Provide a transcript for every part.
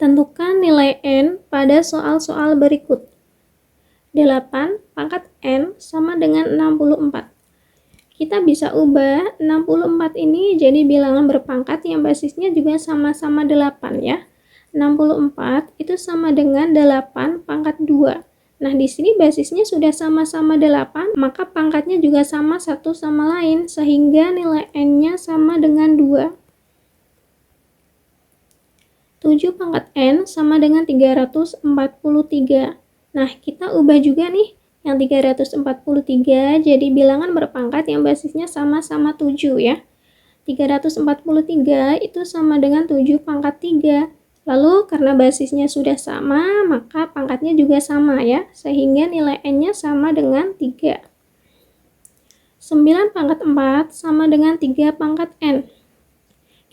Tentukan nilai N pada soal-soal berikut. 8 pangkat N sama dengan 64. Kita bisa ubah 64 ini jadi bilangan berpangkat yang basisnya juga sama-sama 8 ya. 64 itu sama dengan 8 pangkat 2. Nah, di sini basisnya sudah sama-sama 8, maka pangkatnya juga sama satu sama lain, sehingga nilai N-nya sama dengan 2. 7 pangkat N sama dengan 343. Nah, kita ubah juga nih yang 343 jadi bilangan berpangkat yang basisnya sama-sama 7 ya. 343 itu sama dengan 7 pangkat 3. Lalu karena basisnya sudah sama, maka pangkatnya juga sama ya, sehingga nilai N-nya sama dengan 3. 9 pangkat 4 sama dengan 3 pangkat N.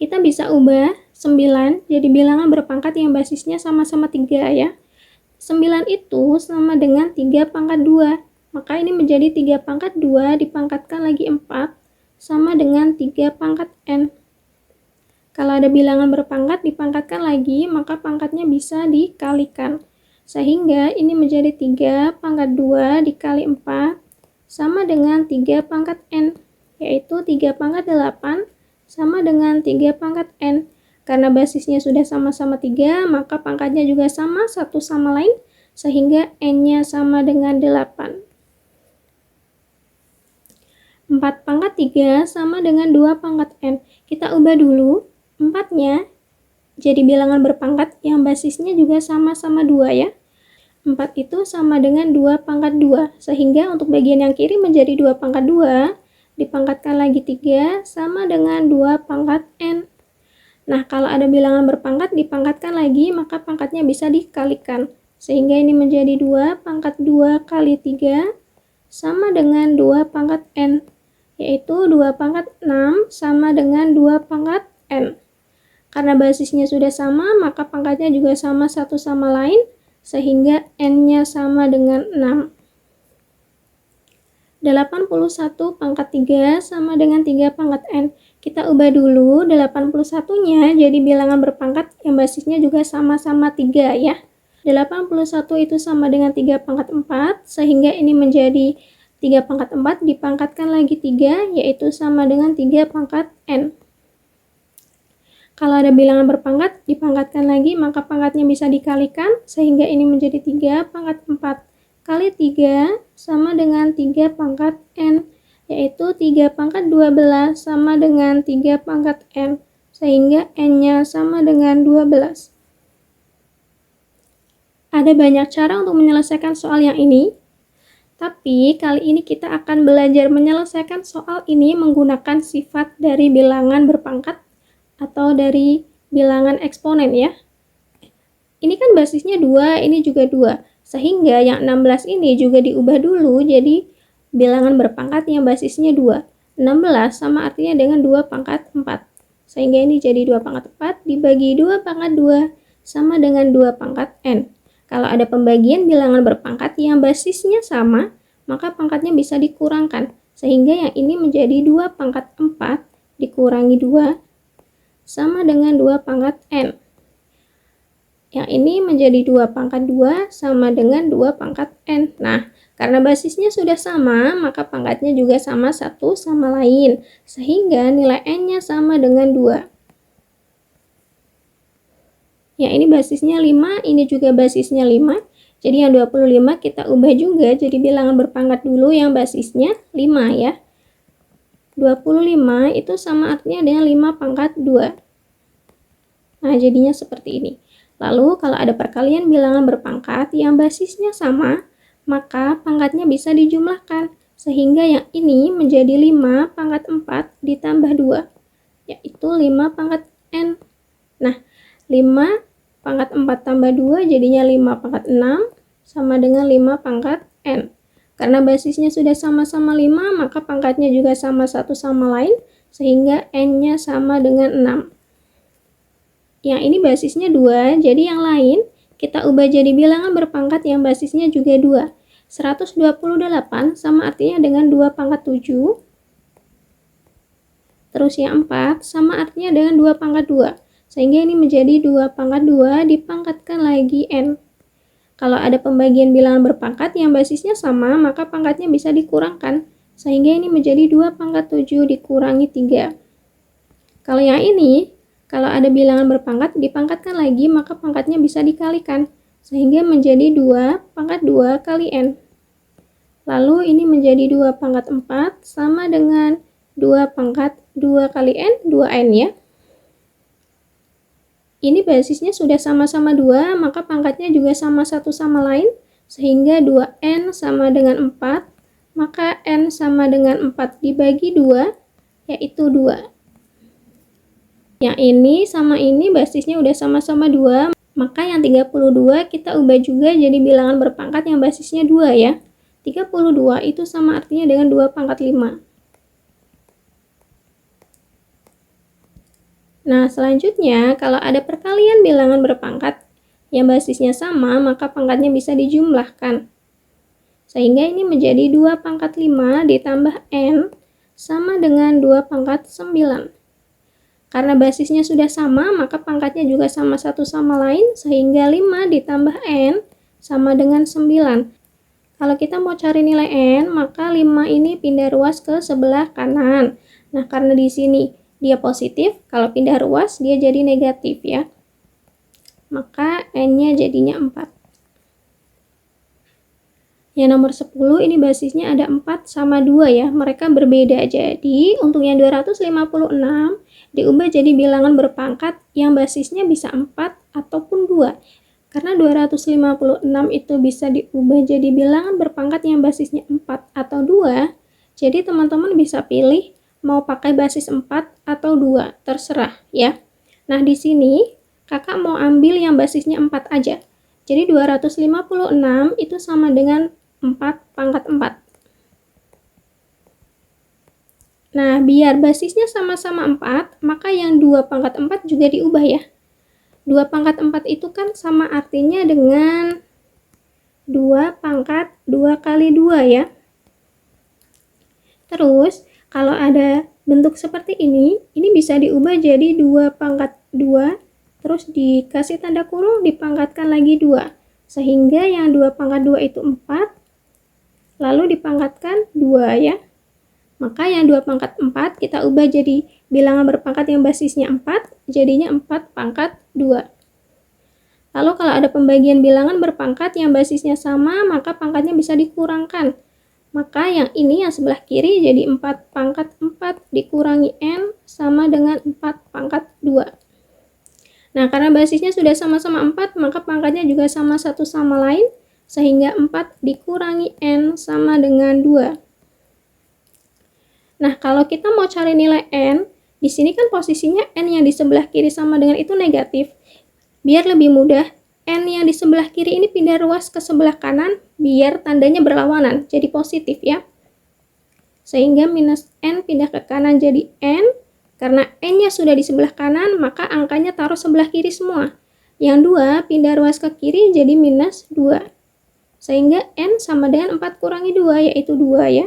Kita bisa ubah 9 jadi bilangan berpangkat yang basisnya sama-sama 3 ya. 9 itu sama dengan 3 pangkat 2. Maka ini menjadi 3 pangkat 2 dipangkatkan lagi 4 sama dengan 3 pangkat N. Kalau ada bilangan berpangkat dipangkatkan lagi, maka pangkatnya bisa dikalikan. Sehingga ini menjadi 3 pangkat 2 dikali 4 sama dengan 3 pangkat N, yaitu 3 pangkat 8 sama dengan 3 pangkat N. Karena basisnya sudah sama-sama 3, maka pangkatnya juga sama satu sama lain, sehingga N-nya sama dengan 8. 4 pangkat 3 sama dengan 2 pangkat N. Kita ubah dulu 4-nya jadi bilangan berpangkat yang basisnya juga sama-sama 2 ya. 4 itu sama dengan 2 pangkat 2, sehingga untuk bagian yang kiri menjadi 2 pangkat 2, dipangkatkan lagi 3 sama dengan 2 pangkat N. Nah, kalau ada bilangan berpangkat dipangkatkan lagi, maka pangkatnya bisa dikalikan. Sehingga ini menjadi 2 pangkat 2 kali 3 sama dengan 2 pangkat N, yaitu 2 pangkat 6 sama dengan 2 pangkat N. Karena basisnya sudah sama, maka pangkatnya juga sama satu sama lain, sehingga N-nya sama dengan 6. 81 pangkat 3 sama dengan 3 pangkat N. Kita ubah dulu 81-nya jadi bilangan berpangkat yang basisnya juga sama-sama 3 ya. 81 itu sama dengan 3 pangkat 4, sehingga ini menjadi 3 pangkat 4 dipangkatkan lagi 3, yaitu sama dengan 3 pangkat N. Kalau ada bilangan berpangkat, dipangkatkan lagi, maka pangkatnya bisa dikalikan, sehingga ini menjadi 3 pangkat 4 kali 3 sama dengan 3 pangkat N, yaitu 3 pangkat 12 sama dengan 3 pangkat N, sehingga N-nya sama dengan 12. Ada banyak cara untuk menyelesaikan soal yang ini, tapi kali ini kita akan belajar menyelesaikan soal ini menggunakan sifat dari bilangan berpangkat atau dari bilangan eksponen ya. Ini kan basisnya 2, ini juga 2. Sehingga yang 16 ini juga diubah dulu jadi bilangan berpangkat yang basisnya 2. 16 sama artinya dengan 2 pangkat 4. Sehingga ini jadi 2 pangkat 4 dibagi 2 pangkat 2 sama dengan 2 pangkat N. Kalau ada pembagian bilangan berpangkat yang basisnya sama, maka pangkatnya bisa dikurangkan. Sehingga yang ini menjadi 2 pangkat 4 dikurangi 2 sama dengan 2 pangkat N. Yang ini menjadi 2 pangkat 2 sama dengan 2 pangkat N. Nah, karena basisnya sudah sama, maka pangkatnya juga sama satu sama lain. Sehingga nilai N-nya sama dengan 2. Yang ini basisnya 5, ini juga basisnya 5. Jadi yang 25 kita ubah juga jadi bilangan berpangkat dulu yang basisnya 5 ya. 25 itu sama artinya dengan 5 pangkat 2. Nah, jadinya seperti ini. Lalu, kalau ada perkalian bilangan berpangkat yang basisnya sama, maka pangkatnya bisa dijumlahkan. Sehingga yang ini menjadi 5 pangkat 4 ditambah 2, yaitu 5 pangkat N. Nah, 5 pangkat 4 tambah 2 jadinya 5 pangkat 6 sama dengan 5 pangkat N. Karena basisnya sudah sama-sama 5, maka pangkatnya juga sama satu sama lain, sehingga N-nya sama dengan 6. Yang ini basisnya 2, jadi yang lain kita ubah jadi bilangan berpangkat yang basisnya juga 2. 128 sama artinya dengan 2 pangkat 7. Terus yang 4 sama artinya dengan 2 pangkat 2. Sehingga ini menjadi 2 pangkat 2 dipangkatkan lagi N. Kalau ada pembagian bilangan berpangkat yang basisnya sama, maka pangkatnya bisa dikurangkan. Sehingga ini menjadi 2 pangkat 7 dikurangi 3. Kalau yang ini, kalau ada bilangan berpangkat dipangkatkan lagi, maka pangkatnya bisa dikalikan. Sehingga menjadi 2 pangkat 2 kali N. Lalu ini menjadi 2 pangkat 4 sama dengan 2 pangkat 2 kali N, 2N ya. Ini basisnya sudah sama-sama 2, maka pangkatnya juga sama satu sama lain. Sehingga 2N sama dengan 4, maka N sama dengan 4 dibagi 2, yaitu 2. Yang ini sama ini basisnya udah sama-sama 2, maka yang 32 kita ubah juga jadi bilangan berpangkat yang basisnya 2 ya. 32 itu sama artinya dengan 2 pangkat 5. Nah, selanjutnya kalau ada perkalian bilangan berpangkat yang basisnya sama, maka pangkatnya bisa dijumlahkan. Sehingga ini menjadi 2 pangkat 5 ditambah N sama dengan 2 pangkat 9. Karena basisnya sudah sama, maka pangkatnya juga sama satu sama lain, sehingga 5 ditambah N sama dengan 9. Kalau kita mau cari nilai N, maka 5 ini pindah ruas ke sebelah kanan. Nah, karena di sini dia positif, kalau pindah ruas dia jadi negatif ya. Maka N-nya jadinya 4. Yang nomor 10 ini basisnya ada 4 sama 2 ya, mereka berbeda. Jadi, untuk yang 256 diubah jadi bilangan berpangkat yang basisnya bisa 4 ataupun 2. Karena 256 itu bisa diubah jadi bilangan berpangkat yang basisnya 4 atau 2, jadi teman-teman bisa pilih mau pakai basis 4 atau 2, terserah ya. Nah, di sini kakak mau ambil yang basisnya 4 aja. Jadi 256 itu sama dengan 4 pangkat 4. Nah, biar basisnya sama-sama 4, maka yang 2 pangkat 4 juga diubah ya. 2 pangkat 4 itu kan sama artinya dengan 2 pangkat 2 kali 2 ya. Terus, kalau ada bentuk seperti ini bisa diubah jadi 2 pangkat 2, terus dikasih tanda kurung, dipangkatkan lagi 2. Sehingga yang 2 pangkat 2 itu 4, lalu dipangkatkan 2 ya. Maka yang 2 pangkat 4 kita ubah jadi bilangan berpangkat yang basisnya 4, jadinya 4 pangkat 2. Lalu kalau ada pembagian bilangan berpangkat yang basisnya sama, maka pangkatnya bisa dikurangkan. Maka yang ini yang sebelah kiri jadi 4 pangkat 4 dikurangi N sama dengan 4 pangkat 2. Nah, karena basisnya sudah sama-sama 4, maka pangkatnya juga sama satu sama lain, sehingga 4 dikurangi N sama dengan 2. Nah, kalau kita mau cari nilai N, di sini kan posisinya N yang di sebelah kiri sama dengan itu negatif. Biar lebih mudah, N yang di sebelah kiri ini pindah ruas ke sebelah kanan, biar tandanya berlawanan, jadi positif ya. Sehingga minus N pindah ke kanan jadi N, karena N-nya sudah di sebelah kanan, maka angkanya taruh sebelah kiri semua. Yang 2 pindah ruas ke kiri jadi minus 2. Sehingga N sama dengan 4 kurangi 2, yaitu 2 ya.